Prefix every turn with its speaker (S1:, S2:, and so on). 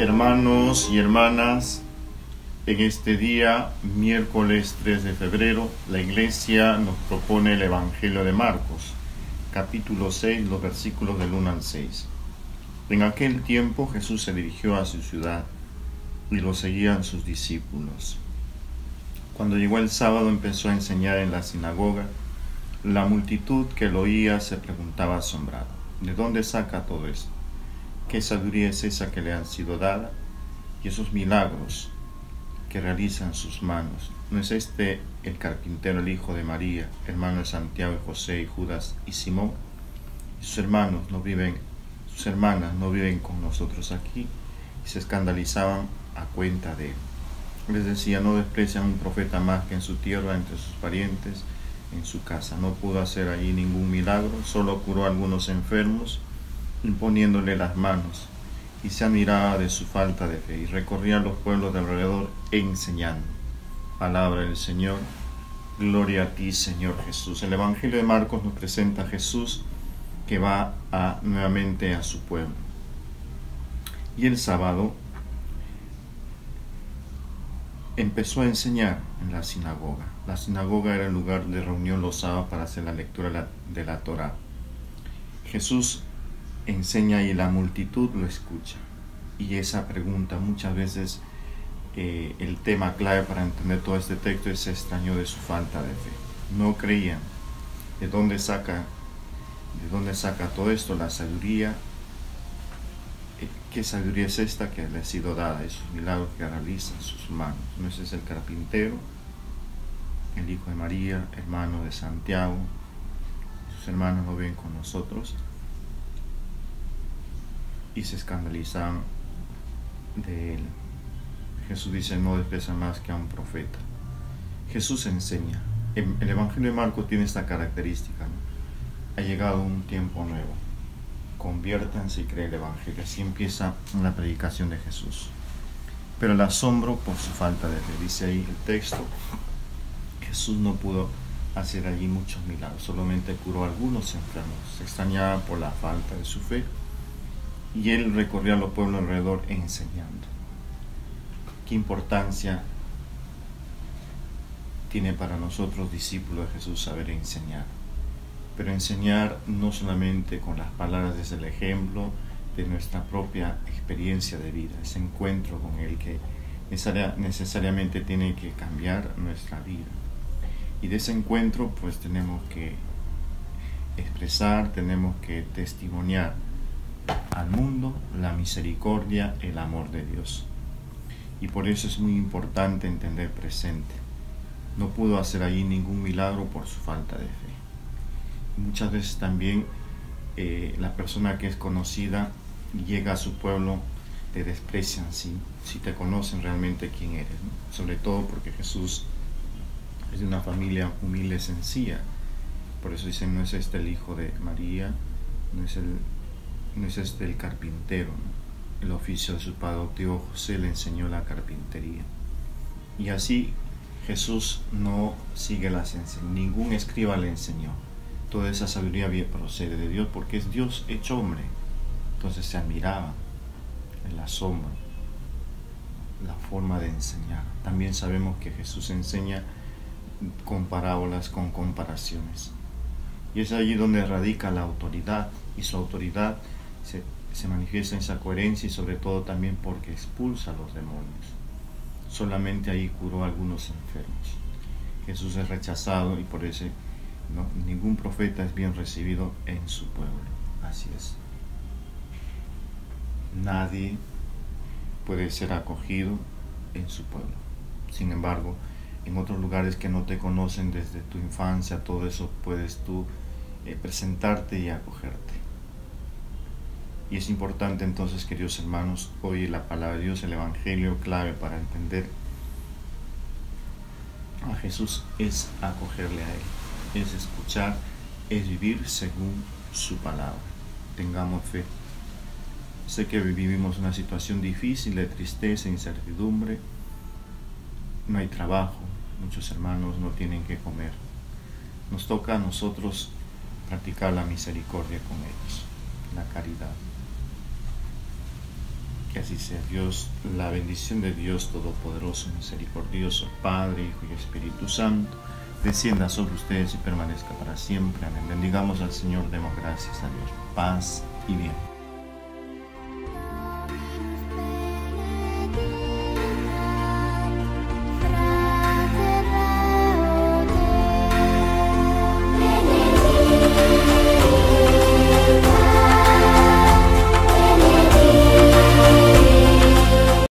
S1: Hermanos y hermanas, en este día, miércoles 3 de febrero, la Iglesia nos propone el Evangelio de Marcos, capítulo 6, los versículos del 1 al 6. En aquel tiempo Jesús se dirigió a su ciudad y lo seguían sus discípulos. Cuando llegó el sábado empezó a enseñar en la sinagoga. La multitud que lo oía se preguntaba asombrada: ¿de dónde saca todo esto? ¿Qué sabiduría es esa que le han sido dada? Y esos milagros que realizan sus manos. ¿No es este el carpintero, el hijo de María, hermano de Santiago y José y Judas y Simón? Y sus hermanas no viven con nosotros aquí. Y se escandalizaban a cuenta de él. Les decía: no desprecian un profeta más que en su tierra, entre sus parientes, en su casa. No pudo hacer allí ningún milagro, solo curó a algunos enfermos, imponiéndole las manos, y se admiraba de su falta de fe, y recorría los pueblos de alrededor enseñando. Palabra del Señor. Gloria a ti, Señor Jesús. El Evangelio de Marcos nos presenta a Jesús que va nuevamente a su pueblo. Y el sábado empezó a enseñar en la sinagoga. La sinagoga era el lugar de reunión los sábados para hacer la lectura de la Torá. Jesús enseña y la multitud lo escucha. Y esa pregunta, muchas veces el tema clave para entender todo este texto, es: se extrañó de su falta de fe. No creían. ¿De dónde saca todo esto? La sabiduría. ¿Qué sabiduría es esta que le ha sido dada? Esos milagros que realizan sus manos. ¿No ese es el carpintero, el hijo de María, hermano de Santiago? Sus hermanos lo ven con nosotros y se escandalizan de él. Jesús dice: no desprecia más que a un profeta. Jesús enseña. El Evangelio de Marcos tiene esta característica, ¿no? Ha llegado un tiempo nuevo. Conviértanse y creen el Evangelio. Así empieza la predicación de Jesús. Pero el asombro por su falta de fe. Dice ahí el texto: Jesús no pudo hacer allí muchos milagros, solamente curó a algunos enfermos. Se extrañaba por la falta de su fe. Y él recorría los pueblos alrededor enseñando. ¿Qué importancia tiene para nosotros, discípulos de Jesús, saber enseñar? Pero enseñar no solamente con las palabras, es el ejemplo de nuestra propia experiencia de vida, ese encuentro con Él que necesariamente tiene que cambiar nuestra vida. Y de ese encuentro pues tenemos que expresar, tenemos que testimoniar al mundo la misericordia, el amor de Dios. Y por eso es muy importante entender presente. No pudo hacer allí ningún milagro por su falta de fe. Muchas veces también la persona que es conocida llega a su pueblo, te desprecian si te conocen realmente quién eres, ¿no? Sobre todo porque Jesús es de una familia humilde, sencilla. Por eso dicen: no es este el hijo de María, no es este el carpintero, ¿no? El oficio de su padre adoptivo José le enseñó la carpintería. Y así Jesús no sigue las enseñanzas, ningún escriba le enseñó. Toda esa sabiduría procede de Dios, porque es Dios hecho hombre. Entonces se admiraba el asombro, la forma de enseñar. También sabemos que Jesús enseña con parábolas, con comparaciones. Y es allí donde radica la autoridad, y su autoridad se manifiesta en esa coherencia, y sobre todo también porque expulsa a los demonios. Solamente ahí curó a algunos enfermos. Jesús es rechazado y por eso ningún profeta es bien recibido en su pueblo. Así es. Nadie puede ser acogido en su pueblo. Sin embargo, en otros lugares que no te conocen desde tu infancia, todo eso puedes tú presentarte y acogerte. Y es importante entonces, queridos hermanos, hoy la palabra de Dios, el Evangelio, clave para entender a Jesús es acogerle a Él, es escuchar, es vivir según su palabra. Tengamos fe. Sé que vivimos una situación difícil de tristeza, incertidumbre, no hay trabajo, muchos hermanos no tienen que comer. Nos toca a nosotros practicar la misericordia con ellos, la caridad. Que así sea. Dios, la bendición de Dios Todopoderoso, Misericordioso, Padre, Hijo y Espíritu Santo, descienda sobre ustedes y permanezca para siempre. Amén. Bendigamos al Señor, demos gracias a Dios. Paz y bien.